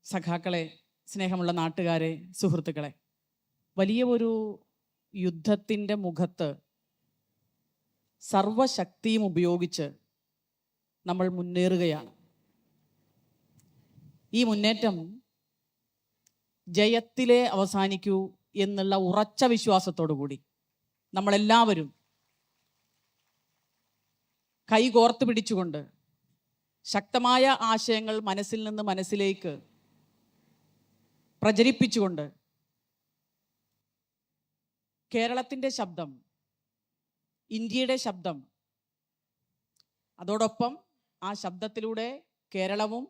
സഖാക്കളെ, സ്നേഹമുള്ള നാട്ടുകാരെ, സുഹൃത്തുക്കളെ, വലിയ ഒരു യുദ്ധത്തിൻ്റെ മുഖത്ത് സർവശക്തിയും ഉപയോഗിച്ച് നമ്മൾ മുന്നേറുകയാണ്. ഈ മുന്നേറ്റം ജയത്തിലേ അവസാനിക്കൂ എന്നുള്ള ഉറച്ച വിശ്വാസത്തോടു കൂടി നമ്മളെല്ലാവരും കൈകോർത്ത് പിടിച്ചുകൊണ്ട് ശക്തമായ ആശയങ്ങൾ മനസ്സിൽ നിന്ന് മനസ്സിലേക്ക് പ്രചരിപ്പിച്ചുകൊണ്ട് കേരളത്തിൻ്റെ ശബ്ദം, ഇന്ത്യയുടെ ശബ്ദം, അതോടൊപ്പം ആ ശബ്ദത്തിലൂടെ കേരളവും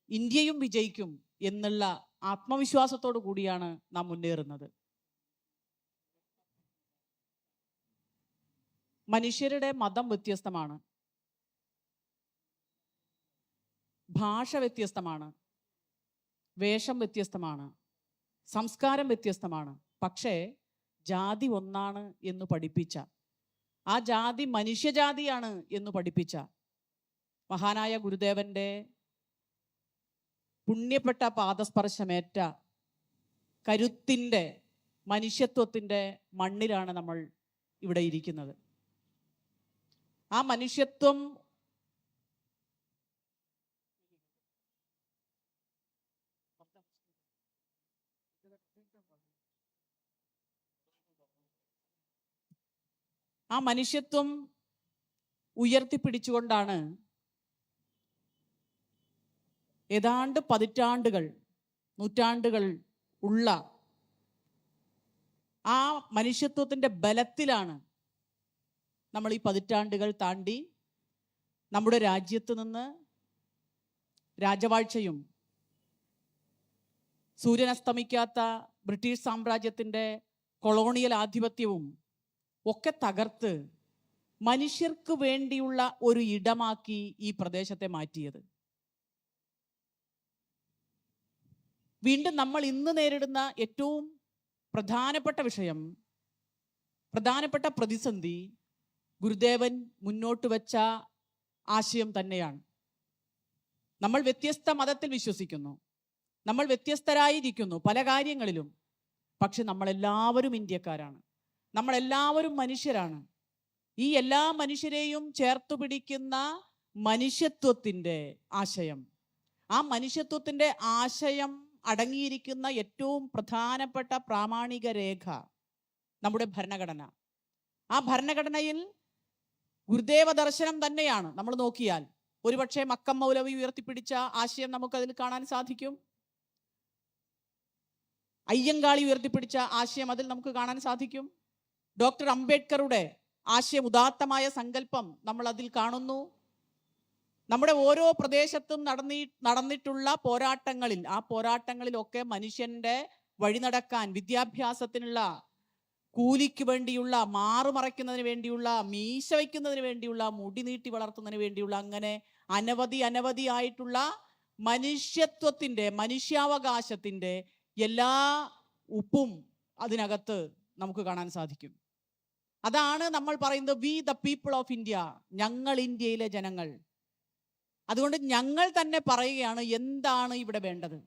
ഇന്ത്യയും വിജയിക്കും എന്നുള്ള ആത്മവിശ്വാസത്തോടു കൂടിയാണ് നാം മുന്നേറുന്നത്. മനുഷ്യരുടെ മതം വ്യത്യസ്തമാണ്, ഭാഷ വ്യത്യസ്തമാണ്, വേഷം വ്യത്യസ്തമാണ്, സംസ്കാരം വ്യത്യസ്തമാണ്. പക്ഷേ ജാതി ഒന്നാണ് എന്ന് പഠിപ്പിച്ച, ആ ജാതി മനുഷ്യജാതിയാണ് എന്ന് പഠിപ്പിച്ച മഹാനായ ഗുരുദേവന്റെ പുണ്യപ്പെട്ട പാദസ്പർശമേറ്റ കരുത്തിൻ്റെ, മനുഷ്യത്വത്തിൻ്റെ മണ്ണിലാണ് നമ്മൾ ഇവിടെ ഇരിക്കുന്നത്. ആ മനുഷ്യത്വം ഉയർത്തിപ്പിടിച്ചുകൊണ്ടാണ് ഏതാണ്ട് നൂറ്റാണ്ടുകൾ ഉള്ള ആ മനുഷ്യത്വത്തിൻ്റെ ബലത്തിലാണ് നമ്മൾ ഈ പതിറ്റാണ്ടുകൾ താണ്ടി നമ്മുടെ രാജ്യത്ത് നിന്ന് രാജവാഴ്ചയും സൂര്യനസ്തമിക്കാത്ത ബ്രിട്ടീഷ് സാമ്രാജ്യത്തിൻ്റെ കൊളോണിയൽ ആധിപത്യവും ഒക്കെ തകർത്ത് മനുഷ്യർക്ക് വേണ്ടിയുള്ള ഒരു ഇടമാക്കി ഈ പ്രദേശത്തെ മാറ്റിയത്. വീണ്ടും നമ്മൾ ഇന്ന് നേരിടുന്ന ഏറ്റവും പ്രധാനപ്പെട്ട വിഷയം, പ്രധാനപ്പെട്ട പ്രതിസന്ധി ഗുരുദേവൻ മുന്നോട്ട് വെച്ച ആശയം തന്നെയാണ്. നമ്മൾ വ്യത്യസ്ത മതത്തിൽ വിശ്വസിക്കുന്നു, നമ്മൾ വ്യത്യസ്തരായിരിക്കുന്നു പല കാര്യങ്ങളിലും, പക്ഷെ നമ്മളെല്ലാവരും ഇന്ത്യക്കാരാണ്, നമ്മളെല്ലാവരും മനുഷ്യരാണ്. ഈ എല്ലാ മനുഷ്യരെയും ചേർത്തു പിടിക്കുന്ന മനുഷ്യത്വത്തിൻ്റെ ആശയം, ആ മനുഷ്യത്വത്തിൻ്റെ ആശയം അടങ്ങിയിരിക്കുന്ന ഏറ്റവും പ്രധാനപ്പെട്ട പ്രാമാണിക രേഖ നമ്മുടെ ഭരണഘടന. ആ ഭരണഘടനയിൽ ഗുരുദേവ ദർശനം തന്നെയാണ്. നമ്മൾ നോക്കിയാൽ ഒരുപക്ഷെ മക്കം മൗലവി ഉയർത്തിപ്പിടിച്ച ആശയം നമുക്കതിൽ കാണാൻ സാധിക്കും, അയ്യങ്കാളി ഉയർത്തിപ്പിടിച്ച ആശയം അതിൽ നമുക്ക് കാണാൻ സാധിക്കും, ഡോക്ടർ അംബേദ്കറുടെ ആശയം, ഉദാത്തമായ സങ്കല്പം നമ്മൾ അതിൽ കാണുന്നു. നമ്മുടെ ഓരോ പ്രദേശത്തും നടന്നിട്ടുള്ള പോരാട്ടങ്ങളിൽ, ആ പോരാട്ടങ്ങളിലൊക്കെ മനുഷ്യന്റെ വഴി നടക്കാൻ, വിദ്യാഭ്യാസത്തിനുള്ള, കൂലിക്ക് വേണ്ടിയുള്ള, മാറുമറയ്ക്കുന്നതിന് വേണ്ടിയുള്ള, മീശ വയ്ക്കുന്നതിന് വേണ്ടിയുള്ള, മുടി നീട്ടി വളർത്തുന്നതിന് വേണ്ടിയുള്ള, അങ്ങനെ അനവധിയായിട്ടുള്ള മനുഷ്യത്വത്തിൻ്റെ, മനുഷ്യാവകാശത്തിൻ്റെ എല്ലാ ഉപ്പും അതിനകത്ത് നമുക്ക് കാണാൻ സാധിക്കും. അതാണ് നമ്മൾ പറയുന്നത് we the people of India, ഞങ്ങൾ ഇന്ത്യയിലെ ജനങ്ങൾ. അതുകൊണ്ട് ഞങ്ങൾ തന്നെ പറയുകയാണ് എന്താണ് ഇവിടെ വേണ്ടത്.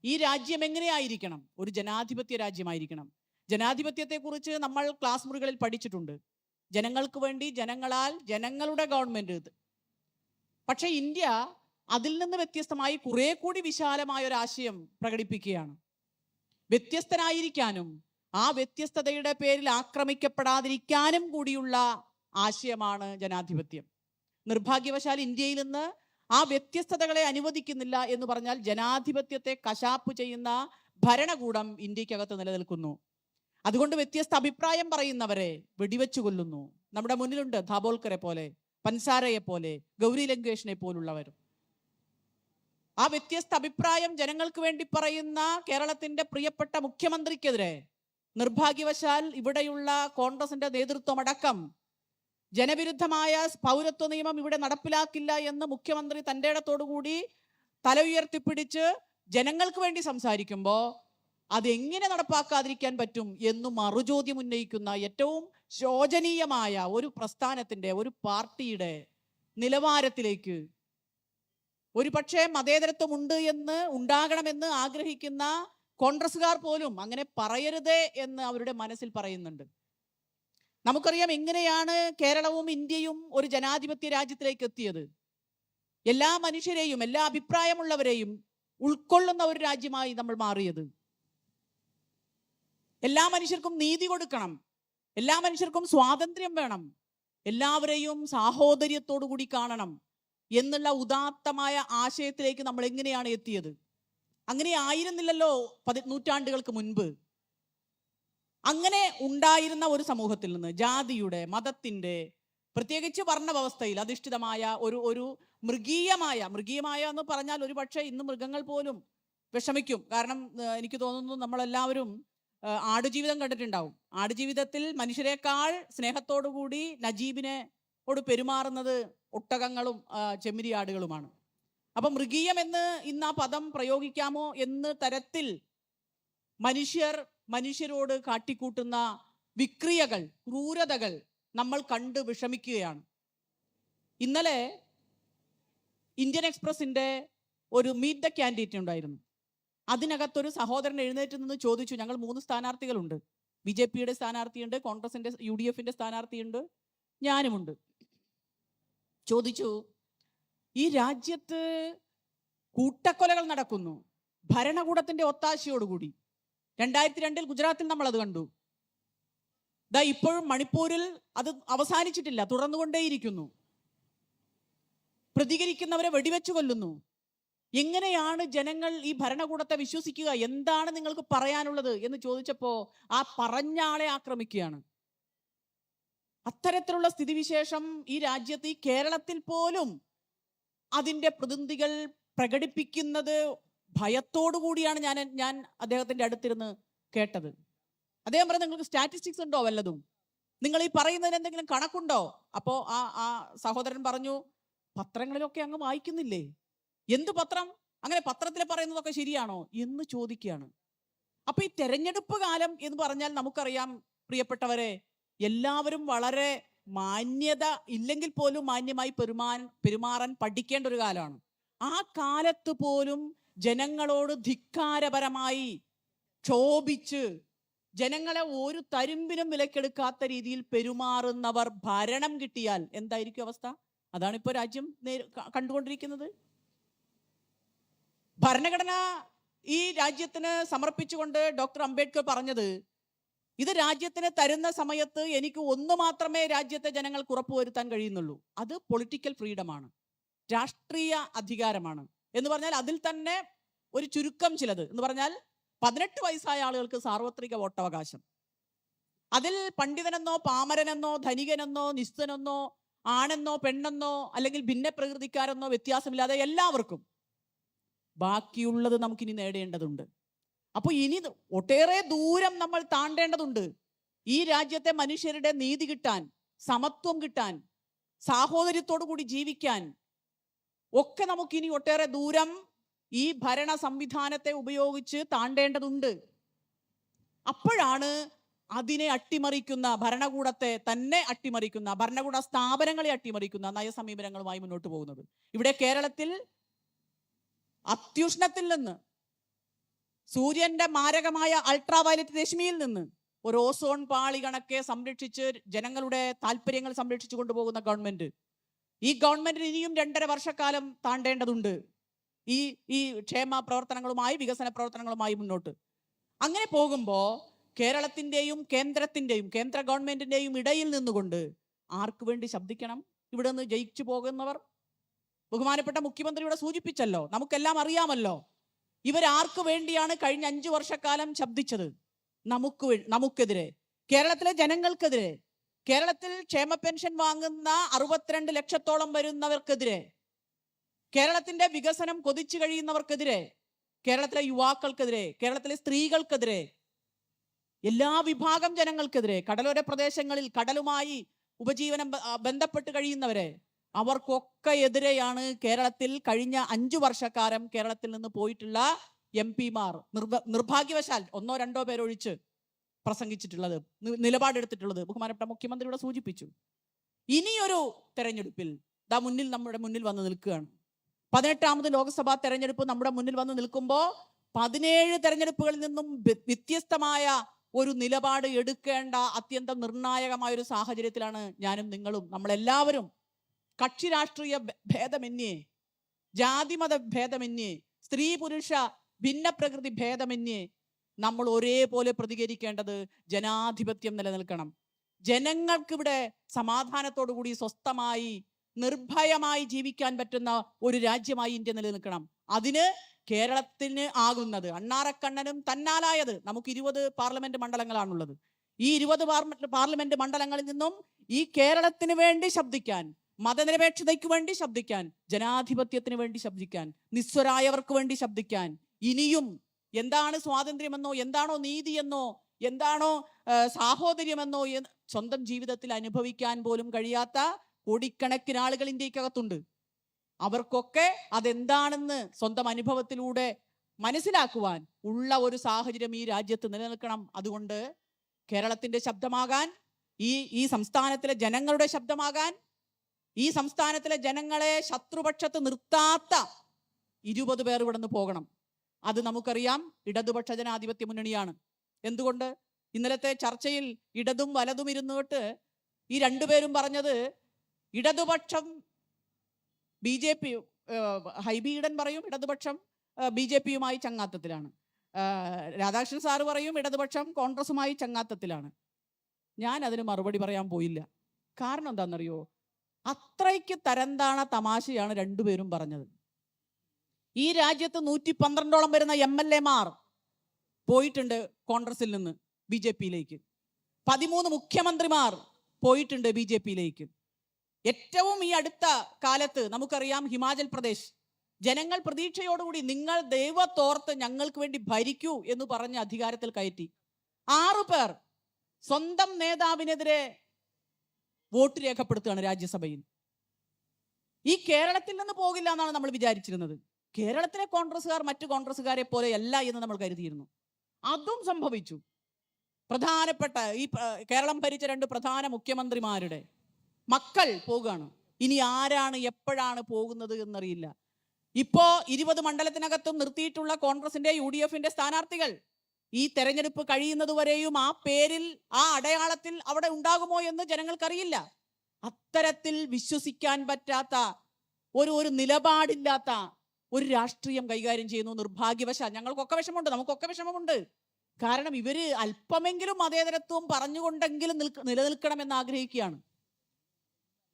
ഈ രാജ്യം എങ്ങനെയായിരിക്കണം? ഒരു ജനാധിപത്യ രാജ്യമായിരിക്കണം. ജനാധിപത്യത്തെക്കുറിച്ച് നമ്മൾ ക്ലാസ് മുറികളിൽ പഠിച്ചിട്ടുണ്ട്. ജനങ്ങൾക്ക് വേണ്ടി, ജനങ്ങളാൽ, ജനങ്ങളുടെ ഗവൺമെന്റ്. പക്ഷെ ഇന്ത്യ അതിൽ നിന്ന് വ്യത്യസ്തമായി കുറെ കൂടി വിശാലമായ ഒരു ആശയം പ്രകടിപ്പിക്കുകയാണ്. വ്യത്യസ്തനായിരിക്കാനും ആ വ്യത്യസ്തതയുടെ പേരിൽ ആക്രമിക്കപ്പെടാതിരിക്കാനും കൂടിയുള്ള ആശയമാണ് ജനാധിപത്യം. നിർഭാഗ്യവശാൽ ഇന്ത്യയിൽ നിന്ന് ആ വ്യത്യസ്തതകളെ അനുവദിക്കുന്നില്ല എന്ന് പറഞ്ഞാൽ ജനാധിപത്യത്തെ കശാപ്പ് ചെയ്യുന്ന ഭരണകൂടം ഇന്ത്യക്കകത്ത് നിലനിൽക്കുന്നു. അതുകൊണ്ട് വ്യത്യസ്ത അഭിപ്രായം പറയുന്നവരെ വെടിവെച്ചു കൊല്ലുന്നു. നമ്മുടെ മുന്നിലുണ്ട് ധാബോൽക്കറെ പോലെ, പൻസാരയെ പോലെ, ഗൗരി ലങ്കേഷിനെ പോലുള്ളവർ. ആ വ്യത്യസ്ത അഭിപ്രായം ജനങ്ങൾക്ക് വേണ്ടി പറയുന്ന കേരളത്തിന്റെ പ്രിയപ്പെട്ട മുഖ്യമന്ത്രിക്കെതിരെ നിർഭാഗ്യവശാൽ ഇവിടെയുള്ള കോൺഗ്രസിന്റെ നേതൃത്വമടക്കം ജനവിരുദ്ധമായ പൗരത്വ നിയമം ഇവിടെ നടപ്പിലാക്കില്ല എന്ന് മുഖ്യമന്ത്രി തൻ്റെ ഇടത്തോടുകൂടി തല ഉയർത്തിപ്പിടിച്ച് ജനങ്ങൾക്ക് വേണ്ടി സംസാരിക്കുമ്പോൾ അതെങ്ങനെ നടപ്പാക്കാതിരിക്കാൻ പറ്റും എന്ന് മറുചോദ്യം ഉന്നയിക്കുന്ന ഏറ്റവും ശോചനീയമായ ഒരു പ്രസ്ഥാനത്തിൻ്റെ, ഒരു പാർട്ടിയുടെ നിലവാരത്തിലേക്ക് ഒരു പക്ഷേ മതേതരത്വം ഉണ്ട് എന്ന് ഉണ്ടാകണമെന്ന് ആഗ്രഹിക്കുന്ന കോൺഗ്രസ്സുകാർ പോലും അങ്ങനെ പറയരുതേ എന്ന് അവരുടെ മനസ്സിൽ പറയുന്നുണ്ട്. നമുക്കറിയാം എങ്ങനെയാണ് കേരളവും ഇന്ത്യയും ഒരു ജനാധിപത്യ രാജ്യത്തിലേക്ക് എത്തിയത്. എല്ലാ മനുഷ്യരെയും എല്ലാ അഭിപ്രായമുള്ളവരെയും ഉൾക്കൊള്ളുന്ന ഒരു രാജ്യമായി നമ്മൾ മാറിയത്. എല്ലാ മനുഷ്യർക്കും നീതി കൊടുക്കണം, എല്ലാ മനുഷ്യർക്കും സ്വാതന്ത്ര്യം വേണം, എല്ലാവരെയും സാഹോദര്യത്തോടു കൂടി കാണണം എന്നുള്ള ഉദാത്തമായ ആശയത്തിലേക്ക് നമ്മൾ എങ്ങനെയാണ് എത്തിയത്? അങ്ങനെ ആയിരുന്നില്ലല്ലോ നൂറ്റാണ്ടുകൾക്ക് മുൻപ്. അങ്ങനെ ഉണ്ടായിരുന്ന ഒരു സമൂഹത്തിൽ നിന്ന് ജാതിയുടെ, മതത്തിന്റെ, പ്രത്യേകിച്ച് വർണ്ണവ്യവസ്ഥയിൽ അധിഷ്ഠിതമായ ഒരു മൃഗീയമായ എന്ന് പറഞ്ഞാൽ ഒരു പക്ഷേ ഇന്ന് മൃഗങ്ങൾ പോലും വിഷമിക്കും. കാരണം എനിക്ക് തോന്നുന്നു നമ്മളെല്ലാവരും ആടുജീവിതം കണ്ടിട്ടുണ്ടാവും. ആടുജീവിതത്തിൽ മനുഷ്യരെക്കാൾ സ്നേഹത്തോടുകൂടി നജീബിനോട് പെരുമാറുന്നത് ഒട്ടകങ്ങളും ചെമ്മരിയാടുകളുമാണ്. അപ്പൊ മൃഗീയം എന്ന് ഇന്ന് ആ പദം പ്രയോഗിക്കാമോ എന്ന് തരത്തിൽ മനുഷ്യരോട് കാട്ടിക്കൂട്ടുന്ന വിക്രിയകൾ, ക്രൂരതകൾ നമ്മൾ കണ്ട് വിഷമിക്കുകയാണ്. ഇന്നലെ ഇന്ത്യൻ എക്സ്പ്രസിന്റെ ഒരു മീറ്റ് ദ കാൻഡിഡേറ്റ് ഉണ്ടായിരുന്നു. അതിനകത്തൊരു സഹോദരൻ എഴുന്നേറ്റ് നിന്ന് ചോദിച്ചു, ഞങ്ങൾ 3 സ്ഥാനാർത്ഥികളുണ്ട്, BJP-യുടെ സ്ഥാനാർത്ഥിയുണ്ട്, കോൺഗ്രസിന്റെ UDF-ന്റെ സ്ഥാനാർത്ഥിയുണ്ട്, ഞാനുമുണ്ട്. ചോദിച്ചു, ഈ രാജ്യത്ത് കൂട്ടക്കൊലകൾ നടക്കുന്നു ഭരണകൂടത്തിന്റെ ഒത്താശയോടുകൂടി. 2002 ഗുജറാത്തിൽ നമ്മൾ അത് കണ്ടു. ഇപ്പോഴും മണിപ്പൂരിൽ അത് അവസാനിച്ചിട്ടില്ല, തുടർന്നുകൊണ്ടേയിരിക്കുന്നു. പ്രതികരിക്കുന്നവരെ വെടിവെച്ചു കൊല്ലുന്നു. എങ്ങനെയാണ് ജനങ്ങൾ ഈ ഭരണകൂടത്തെ വിശ്വസിക്കുക? എന്താണ് നിങ്ങൾക്ക് പറയാനുള്ളത് എന്ന് ചോദിച്ചപ്പോ ആ പറഞ്ഞ ആളെ ആക്രമിക്കുകയാണ്. അത്തരത്തിലുള്ള സ്ഥിതിവിശേഷം ഈ രാജ്യത്ത്, ഈ കേരളത്തിൽ പോലും അതിന്റെ പ്രതിനിധികൾ പ്രകടിപ്പിക്കുന്നത് ഭയത്തോടു കൂടിയാണ് ഞാൻ അദ്ദേഹത്തിന്റെ അടുത്തിരുന്ന് കേട്ടത്. അദ്ദേഹം പറഞ്ഞത്, നിങ്ങൾക്ക് സ്റ്റാറ്റിസ്റ്റിക്സ് ഉണ്ടോ വല്ലതും? നിങ്ങൾ ഈ പറയുന്നതിന് എന്തെങ്കിലും കണക്കുണ്ടോ? അപ്പോ ആ സഹോദരൻ പറഞ്ഞു, പത്രങ്ങളിലൊക്കെ അങ്ങ് വായിക്കുന്നില്ലേ? എന്ത് പത്രം? അങ്ങനെ പത്രത്തിൽ പറയുന്നതൊക്കെ ശരിയാണോ എന്ന് ചോദിക്കുകയാണ്. അപ്പൊ ഈ തെരഞ്ഞെടുപ്പ് കാലം എന്ന് പറഞ്ഞാൽ നമുക്കറിയാം പ്രിയപ്പെട്ടവരെ, എല്ലാവരും വളരെ മാന്യത ഇല്ലെങ്കിൽ പോലും മാന്യമായി പെരുമാറാൻ പഠിക്കേണ്ട ഒരു കാലമാണ്. ആ കാലത്ത് പോലും ജനങ്ങളോട് ധിക്കാരപരമായി ക്ഷോഭിച്ച് ജനങ്ങളെ ഒരു തരിമ്പിനും വിലക്കെടുക്കാത്ത രീതിയിൽ പെരുമാറുന്നവർ ഭരണം കിട്ടിയാൽ എന്തായിരിക്കും അവസ്ഥ? അതാണിപ്പോ രാജ്യം കണ്ടുകൊണ്ടിരിക്കുന്നത്. ഭരണഘടന ഈ രാജ്യത്തിന് സമർപ്പിച്ചുകൊണ്ട് ഡോക്ടർ അംബേദ്കർ പറഞ്ഞത്, ഇത് രാജ്യത്തിന് തരുന്ന സമയത്ത് എനിക്ക് ഒന്ന് മാത്രമേ രാജ്യത്തെ ജനങ്ങൾക്ക് ഉറപ്പുവരുത്താൻ കഴിയുന്നുള്ളൂ, അത് പൊളിറ്റിക്കൽ ഫ്രീഡമാണ്, രാഷ്ട്രീയ അധികാരമാണ് എന്ന് പറഞ്ഞാൽ അതിൽ തന്നെ ഒരു ചുരുക്കം ചിലത് എന്ന് പറഞ്ഞാൽ 18 വയസ്സായ ആളുകൾക്ക് സാർവത്രിക വോട്ടവകാശം. അതിൽ പണ്ഡിതനെന്നോ പാമരനെന്നോ ധനികനെന്നോ നിസ്തനെന്നോ ആണെന്നോ പെണ്ണെന്നോ അല്ലെങ്കിൽ ഭിന്നപ്രകൃതിക്കാരെന്നോ വ്യത്യാസമില്ലാതെ എല്ലാവർക്കും. ബാക്കിയുള്ളത് നമുക്കിനി നേടേണ്ടതുണ്ട്. അപ്പോൾ ഇനി ഒട്ടേറെ ദൂരം നമ്മൾ താണ്ടേണ്ടതുണ്ട്. ഈ രാജ്യത്തെ മനുഷ്യരുടെ നീതി കിട്ടാൻ, സമത്വം കിട്ടാൻ, സാഹോദര്യത്തോടു കൂടി ജീവിക്കാൻ ഒക്കെ നമുക്കിനി ഒട്ടേറെ ദൂരം ഈ ഭരണ സംവിധാനത്തെ ഉപയോഗിച്ച് താണ്ടേണ്ടതുണ്ട്. അപ്പോഴാണ് അതിനെ അട്ടിമറിക്കുന്ന, ഭരണകൂടത്തെ തന്നെ അട്ടിമറിക്കുന്ന, ഭരണകൂട സ്ഥാപനങ്ങളെ അട്ടിമറിക്കുന്ന നയസമീപനങ്ങളുമായി മുന്നോട്ട് പോകുന്നത്. ഇവിടെ കേരളത്തിൽ അത്യുഷ്ണത്തിൽ നിന്ന്, സൂര്യന്റെ മാരകമായ അൾട്രാവയലറ്റ് രശ്മിയിൽ നിന്ന് ഒരു ഓസോൺ പാളി കണക്കെ സംരക്ഷിച്ച് ജനങ്ങളുടെ താല്പര്യങ്ങൾ സംരക്ഷിച്ചു കൊണ്ടുപോകുന്ന ഗവൺമെന്റ്, ഈ ഗവൺമെന്റിന് ഇനിയും 2.5 വർഷക്കാലം താണ്ടേണ്ടതുണ്ട് ഈ ക്ഷേമ പ്രവർത്തനങ്ങളുമായി, വികസന പ്രവർത്തനങ്ങളുമായി മുന്നോട്ട്. അങ്ങനെ പോകുമ്പോൾ കേരളത്തിന്റെയും കേന്ദ്ര ഗവൺമെന്റിന്റെയും ഇടയിൽ നിന്നുകൊണ്ട് ആർക്ക് വേണ്ടി ശബ്ദിക്കണം? ഇവിടെ നിന്ന് ജയിച്ചു പോകുന്നവർ, ബഹുമാനപ്പെട്ട മുഖ്യമന്ത്രി ഇവിടെ സൂചിപ്പിച്ചല്ലോ, നമുക്കെല്ലാം അറിയാമല്ലോ, ഇവരാർക്ക് വേണ്ടിയാണ് കഴിഞ്ഞ 5 വർഷക്കാലം ശബ്ദിച്ചത്? നമുക്കെതിരെ, കേരളത്തിലെ ജനങ്ങൾക്കെതിരെ, കേരളത്തിൽ ക്ഷേമ പെൻഷൻ വാങ്ങുന്ന 62 ലക്ഷത്തോളം വരുന്നവർക്കെതിരെ, കേരളത്തിന്റെ വികസനം കൊതിച്ചു കഴിയുന്നവർക്കെതിരെ, കേരളത്തിലെ യുവാക്കൾക്കെതിരെ, കേരളത്തിലെ സ്ത്രീകൾക്കെതിരെ, എല്ലാ വിഭാഗം ജനങ്ങൾക്കെതിരെ, കടലോര പ്രദേശങ്ങളിൽ കടലുമായി ഉപജീവനം ബന്ധപ്പെട്ട് കഴിയുന്നവരെ, അവർക്കൊക്കെ എതിരെയാണ് കേരളത്തിൽ കഴിഞ്ഞ 5 വർഷക്കാലം കേരളത്തിൽ നിന്ന് പോയിട്ടുള്ള MP-മാർ നിർഭാഗ്യവശാൽ 1-2 പേരൊഴിച്ച് പ്രസംഗിച്ചിട്ടുള്ളത്, നിലപാടെടുത്തിട്ടുള്ളത്. ബഹുമാനപ്പെട്ട മുഖ്യമന്ത്രിയുടെ സൂചിപ്പിച്ചു. ഇനിയൊരു തെരഞ്ഞെടുപ്പിൽ നമ്മുടെ മുന്നിൽ വന്ന് നിൽക്കുകയാണ്. 18ാമത് ലോക്സഭാ തെരഞ്ഞെടുപ്പ് നമ്മുടെ മുന്നിൽ വന്ന് നിൽക്കുമ്പോൾ 17 തെരഞ്ഞെടുപ്പുകളിൽ നിന്നും വ്യത്യസ്തമായ ഒരു നിലപാട് എടുക്കേണ്ട അത്യന്തം നിർണായകമായ ഒരു സാഹചര്യത്തിലാണ് ഞാനും നിങ്ങളും നമ്മളെല്ലാവരും. കക്ഷി രാഷ്ട്രീയ ഭേദമന്യേ, ജാതിമത ഭേദമന്യേ, സ്ത്രീ പുരുഷ ഭിന്ന പ്രകൃതി ഭേദമന്യേ നമ്മൾ ഒരേപോലെ പ്രതികരിക്കേണ്ടത് ജനാധിപത്യം നിലനിൽക്കണം. ജനങ്ങൾക്കിവിടെ സമാധാനത്തോടു കൂടി സ്വസ്ഥമായി നിർഭയമായി ജീവിക്കാൻ പറ്റുന്ന ഒരു രാജ്യമായി ഇന്ത്യ നിലനിൽക്കണം. അതിന് കേരളത്തിന് ആകുന്നത്, അണ്ണാറക്കണ്ണനും തന്നാലായത്, നമുക്ക് 20 പാർലമെന്റ് മണ്ഡലങ്ങളാണുള്ളത്. ഈ 20 പാർലമെന്റ് മണ്ഡലങ്ങളിൽ നിന്നും ഈ കേരളത്തിന് വേണ്ടി ശബ്ദിക്കാൻ, മതനിരപേക്ഷതയ്ക്ക് വേണ്ടി ശബ്ദിക്കാൻ, ജനാധിപത്യത്തിന് വേണ്ടി ശബ്ദിക്കാൻ, നിസ്വരായവർക്ക് വേണ്ടി ശബ്ദിക്കാൻ, ഇനിയും എന്താണ് സ്വാതന്ത്ര്യമെന്നോ, എന്താണോ നീതിയെന്നോ, എന്താണോ സാഹോദര്യമെന്നോ സ്വന്തം ജീവിതത്തിൽ അനുഭവിക്കാൻ പോലും കഴിയാത്ത കോടിക്കണക്കിന് ആളുകൾ ഇന്ത്യക്കകത്തുണ്ട്. അവർക്കൊക്കെ അതെന്താണെന്ന് സ്വന്തം അനുഭവത്തിലൂടെ മനസ്സിലാക്കുവാൻ ഉള്ള ഒരു സാഹചര്യം ഈ രാജ്യത്ത് നിലനിൽക്കണം. അതുകൊണ്ട് കേരളത്തിന്റെ ശബ്ദമാകാൻ, ഈ സംസ്ഥാനത്തിലെ ജനങ്ങളുടെ ശബ്ദമാകാൻ, ഈ സംസ്ഥാനത്തിലെ ജനങ്ങളെ ശത്രുപക്ഷത്ത് നിർത്താത്ത 20 പേർ ഇവിടെ നിന്ന് പോകണം. അത് നമുക്കറിയാം, ഇടതുപക്ഷ ജനാധിപത്യ മുന്നണിയാണ്. എന്തുകൊണ്ട്? ഇന്നലത്തെ ചർച്ചയിൽ ഇടതും വലതും ഇരുന്നിട്ട് ഈ രണ്ടുപേരും പറഞ്ഞത് ഇടതുപക്ഷം BJP, ഹൈബി ഈഡൻ പറയും ഇടതുപക്ഷം BJPയുമായി ചങ്ങാത്തത്തിലാണ്, രാധാകൃഷ്ണൻ സാറ് പറയും ഇടതുപക്ഷം കോൺഗ്രസുമായി ചങ്ങാത്തത്തിലാണ്. ഞാൻ അതിന് മറുപടി പറയാൻ പോയില്ല. കാരണം എന്താണെന്നറിയോ? അത്രയ്ക്ക് തരംതാണ തമാശയാണ് രണ്ടുപേരും പറഞ്ഞത്. ഈ രാജ്യത്ത് 112ഓളം വരുന്ന MLA-മാർ പോയിട്ടുണ്ട് കോൺഗ്രസിൽ നിന്ന് BJPയിലേക്ക്. 13 മുഖ്യമന്ത്രിമാർ പോയിട്ടുണ്ട് BJPയിലേക്ക്. ഏറ്റവും ഈ അടുത്ത കാലത്ത് നമുക്കറിയാം, ഹിമാചൽ പ്രദേശ് ജനങ്ങൾ പ്രതീക്ഷയോടുകൂടി നിങ്ങൾ ദൈവത്തോർത്ത് ഞങ്ങൾക്ക് വേണ്ടി ഭരിക്കൂ എന്ന് പറഞ്ഞ് അധികാരത്തിൽ കയറ്റി. 6 പേർ സ്വന്തം നേതാവിനെതിരെ വോട്ട് രേഖപ്പെടുത്തുകയാണ് രാജ്യസഭയിൽ. ഈ കേരളത്തിൽ നിന്ന് പോകില്ല എന്നാണ് നമ്മൾ വിചാരിച്ചിരുന്നത്. കേരളത്തിലെ കോൺഗ്രസ്സുകാർ മറ്റു കോൺഗ്രസ്സുകാരെ പോലെയല്ല എന്ന് നമ്മൾ കരുതിയിരുന്നു. അതും സംഭവിച്ചു. പ്രധാനപ്പെട്ട ഈ കേരളം ഭരിച്ച 2 പ്രധാന മുഖ്യമന്ത്രിമാരുടെ മക്കൾ പോകുകയാണ്. ഇനി ആരാണ് എപ്പോഴാണ് പോകുന്നത് എന്നറിയില്ല. ഇപ്പോ 20 മണ്ഡലത്തിനകത്തും നിർത്തിയിട്ടുള്ള കോൺഗ്രസിന്റെ UDFന്റെ സ്ഥാനാർത്ഥികൾ ഈ തെരഞ്ഞെടുപ്പ് കഴിയുന്നതുവരെയും ആ പേരിൽ, ആ അടയാളത്തിൽ അവിടെ ഉണ്ടാകുമോ എന്ന് ജനങ്ങൾക്കറിയില്ല. അത്തരത്തിൽ വിശ്വസിക്കാൻ പറ്റാത്ത ഒരു നിലപാടില്ലാത്ത ഒരു രാഷ്ട്രീയം കൈകാര്യം ചെയ്യുന്നു. നിർഭാഗ്യവശാൽ ഞങ്ങൾക്കൊക്കെ വിഷമമുണ്ട്, നമുക്കൊക്കെ വിഷമമുണ്ട്. കാരണം ഇവര് അല്പമെങ്കിലും മതേതരത്വം പറഞ്ഞുകൊണ്ടെങ്കിലും നിലനിൽക്കണമെന്ന് ആഗ്രഹിക്കുകയാണ്.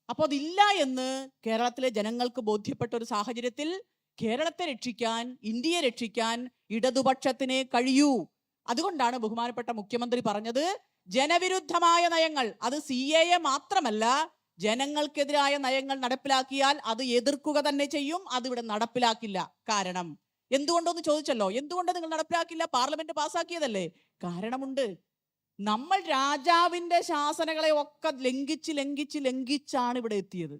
അപ്പോൾ അതില്ല എന്ന് കേരളത്തിലെ ജനങ്ങൾക്ക് ബോധ്യപ്പെട്ട ഒരു സാഹചര്യത്തിൽ കേരളത്തെ രക്ഷിക്കാൻ, ഇന്ത്യയെ രക്ഷിക്കാൻ ഇടതുപക്ഷത്തിനെ കഴിയൂ. അതുകൊണ്ടാണ് ബഹുമാനപ്പെട്ട മുഖ്യമന്ത്രി പറഞ്ഞത്, ജനവിരുദ്ധമായ നയങ്ങൾ, അത് CAA മാത്രമല്ല, ജനങ്ങൾക്കെതിരായ നയങ്ങൾ നടപ്പിലാക്കിയാൽ അത് എതിർക്കുക തന്നെ ചെയ്യും, അതിവിടെ നടപ്പിലാക്കില്ല. കാരണം എന്തുകൊണ്ടൊന്ന് ചോദിച്ചല്ലോ, എന്തുകൊണ്ട് നിങ്ങൾ നടപ്പിലാക്കില്ല? പാർലമെന്റ് പാസ്സാക്കിയതല്ലേ. കാരണമുണ്ട്. നമ്മൾ രാജാവിന്റെ ശാസനകളെ ഒക്കെ ലംഘിച്ചാണ് ഇവിടെ എത്തിയത്.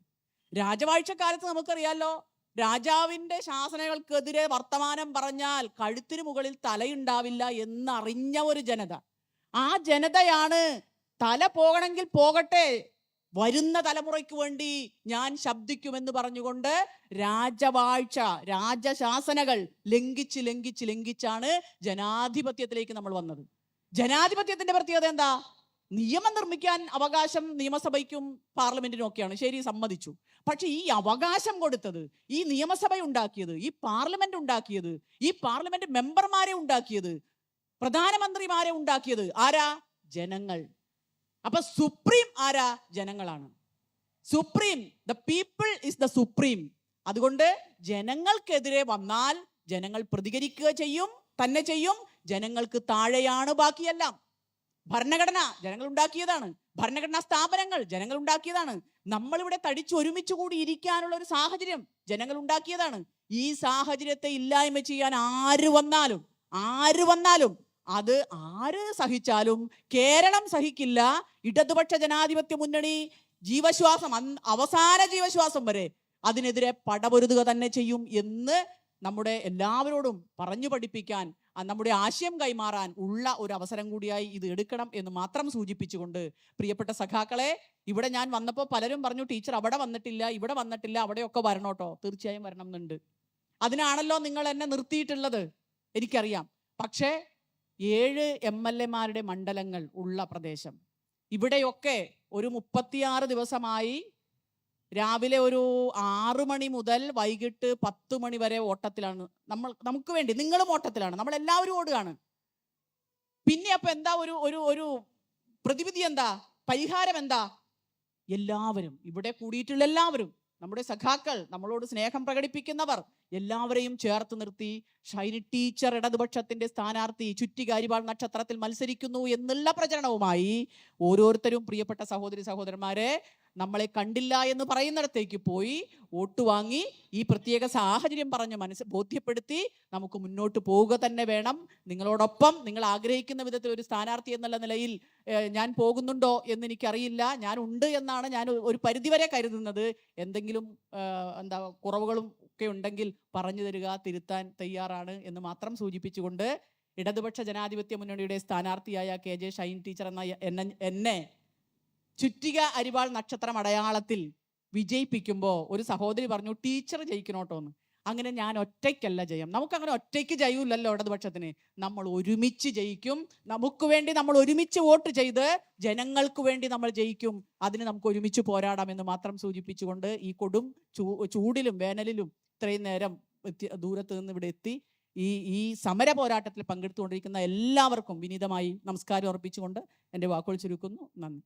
രാജവാഴ്ചക്കാലത്ത് നമുക്കറിയാലോ, രാജാവിന്റെ ശാസനകൾക്കെതിരെ വർത്തമാനം പറഞ്ഞാൽ കഴുത്തിന് മുകളിൽ തലയുണ്ടാവില്ല എന്നറിഞ്ഞ ഒരു ജനത. ആ ജനതയാണ് തല പോകണമെങ്കിൽ പോകട്ടെ, വരുന്ന തലമുറയ്ക്ക് വേണ്ടി ഞാൻ ശബ്ദിക്കുമെന്ന് പറഞ്ഞുകൊണ്ട് രാജവാഴ്ച, രാജശാസനകൾ ലംഘിച്ചാണ് ജനാധിപത്യത്തിലേക്ക് നമ്മൾ വന്നത്. ജനാധിപത്യത്തിന്റെ പ്രത്യേകത എന്താ? നിയമം നിർമ്മിക്കാൻ അവകാശം നിയമസഭയ്ക്കും പാർലമെന്റിനും ഒക്കെയാണ്, ശരി, സമ്മതിച്ചു. പക്ഷെ ഈ അവകാശം കൊടുത്തത്, ഈ നിയമസഭ ഉണ്ടാക്കിയത്, ഈ പാർലമെന്റ് ഉണ്ടാക്കിയത്, ഈ പാർലമെന്റ് മെമ്പർമാരെ ഉണ്ടാക്കിയത്, പ്രധാനമന്ത്രിമാരെ ഉണ്ടാക്കിയത് ആരാ? ജനങ്ങൾ. അപ്പൊ സുപ്രീം ആരാ? ജനങ്ങളാണ്. Supreme, the people is the supreme. അതുകൊണ്ട് ജനങ്ങൾക്കെതിരെ വന്നാൽ ജനങ്ങൾ പ്രതികരിക്കുക തന്നെ ചെയ്യും. ജനങ്ങൾക്ക് താഴെയാണ് ബാക്കിയെല്ലാം. ഭരണഘടന ജനങ്ങൾ ഉണ്ടാക്കിയതാണ്, ഭരണഘടനാ സ്ഥാപനങ്ങൾ ജനങ്ങൾ ഉണ്ടാക്കിയതാണ്, നമ്മളിവിടെ തടിച്ചൊരുമിച്ച് കൂടി ഇരിക്കാനുള്ള ഒരു സാഹചര്യം ജനങ്ങൾ ഉണ്ടാക്കിയതാണ്. ഈ സാഹചര്യത്തെ ഇല്ലായ്മ ചെയ്യാൻ ആര് വന്നാലും അത് ആര് സഹിച്ചാലും കേരളം സഹിക്കില്ല. ഇടതുപക്ഷ ജനാധിപത്യ മുന്നണി ജീവശ്വാസം, അവസാന ജീവശ്വാസം വരെ അതിനെതിരെ പടപൊരുതുക തന്നെ ചെയ്യും എന്ന് നമ്മുടെ എല്ലാവരോടും പറഞ്ഞു പഠിപ്പിക്കാൻ, നമ്മുടെ ആശയം കൈമാറാൻ ഉള്ള ഒരു അവസരം കൂടിയായി ഇത് എടുക്കണം എന്ന് മാത്രം സൂചിപ്പിച്ചുകൊണ്ട്, പ്രിയപ്പെട്ട സഖാക്കളെ, ഇവിടെ ഞാൻ വന്നപ്പോൾ പലരും പറഞ്ഞു ടീച്ചർ അവിടെ വന്നിട്ടില്ല, ഇവിടെ വന്നിട്ടില്ല, അവിടെയൊക്കെ വരണോട്ടോ. തീർച്ചയായും വരണം എന്നുണ്ട്. അതിനാണല്ലോ നിങ്ങൾ എന്നെ നിർത്തിയിട്ടുള്ളത്, എനിക്കറിയാം. പക്ഷേ 7 MLA-മാരുടെ മണ്ഡലങ്ങൾ ഉള്ള പ്രദേശം, ഇവിടെയൊക്കെ ഒരു 36 ദിവസമായി രാവിലെ ഒരു 6 മണി മുതൽ വൈകിട്ട് 10 മണി വരെ ഓട്ടത്തിലാണ് നമുക്ക് വേണ്ടി. നിങ്ങളും ഓട്ടത്തിലാണ്, നമ്മൾ എല്ലാവരും ഓടുകയാണ്. പിന്നെ അപ്പൊ എന്താ ഒരു പ്രതിവിധി, എന്താ പരിഹാരം, എന്താ? എല്ലാവരും, ഇവിടെ കൂടിയിട്ടുള്ള എല്ലാവരും, നമ്മുടെ സഖാക്കൾ, നമ്മളോട് സ്നേഹം പ്രകടിപ്പിക്കുന്നവർ എല്ലാവരെയും ചേർത്ത് നിർത്തി ഷൈനി ടീച്ചർ ഇടതുപക്ഷത്തിന്റെ സ്ഥാനാർത്ഥി ചുറ്റിക അരിവാൾ നക്ഷത്രത്തിൽ മത്സരിക്കുന്നു എന്നുള്ള പ്രചരണവുമായി ഓരോരുത്തരും, പ്രിയപ്പെട്ട സഹോദരി സഹോദരന്മാരെ, നമ്മളെ കണ്ടില്ല എന്ന് പറയുന്നിടത്തേക്ക് പോയി വോട്ട് വാങ്ങി ഈ പ്രത്യേക സാഹചര്യം പറഞ്ഞ് ബോധ്യപ്പെടുത്തി നമുക്ക് മുന്നോട്ട് പോവുക തന്നെ വേണം. നിങ്ങളോടൊപ്പം നിങ്ങൾ ആഗ്രഹിക്കുന്ന വിധത്തിൽ ഒരു സ്ഥാനാർത്ഥി എന്നുള്ള നിലയിൽ ഞാൻ പോകുന്നുണ്ടോ എന്ന് എനിക്കറിയില്ല. ഞാൻ ഉണ്ട് എന്നാണ് ഞാൻ ഒരു പരിധിവരെ കരുതുന്നത്. എന്തെങ്കിലും കുറവുകളും ഒക്കെ ഉണ്ടെങ്കിൽ പറഞ്ഞു തരിക, തിരുത്താൻ തയ്യാറാണ് എന്ന് മാത്രം സൂചിപ്പിച്ചുകൊണ്ട്, ഇടതുപക്ഷ ജനാധിപത്യ മുന്നണിയുടെ സ്ഥാനാർത്ഥിയായ KJ ഷൈൻ ടീച്ചർ എന്നെ ചുറ്റിക അരിവാൾ നക്ഷത്രം അടയാളത്തിൽ വിജയിപ്പിക്കുമ്പോൾ ഒരു സഹോദരി പറഞ്ഞു ടീച്ചർ ജയിക്കണോട്ടോന്ന്. അങ്ങനെ ഞാൻ ഒറ്റയ്ക്കല്ല ജയം. നമുക്കങ്ങനെ ഒറ്റയ്ക്ക് ജയമില്ലല്ലോ ഇടതുപക്ഷത്തിന്. നമ്മൾ ഒരുമിച്ച് ജയിക്കും. നമുക്ക് വേണ്ടി നമ്മൾ ഒരുമിച്ച് വോട്ട് ചെയ്ത് ജനങ്ങൾക്ക് വേണ്ടി നമ്മൾ ജയിക്കും. അതിന് നമുക്ക് ഒരുമിച്ച് പോരാടാം എന്ന് മാത്രം സൂചിപ്പിച്ചുകൊണ്ട്, ഈ കൊടും ചൂടിലും വേനലിലും ഇത്രയും നേരം ദൂരത്ത് നിന്ന് ഇവിടെ എത്തി ഈ സമര പോരാട്ടത്തിൽ പങ്കെടുത്തുകൊണ്ടിരിക്കുന്ന എല്ലാവർക്കും വിനീതമായി നമസ്കാരം അർപ്പിച്ചുകൊണ്ട് എൻ്റെ വാക്കുകൾ ചുരുക്കുന്നു. നന്ദി.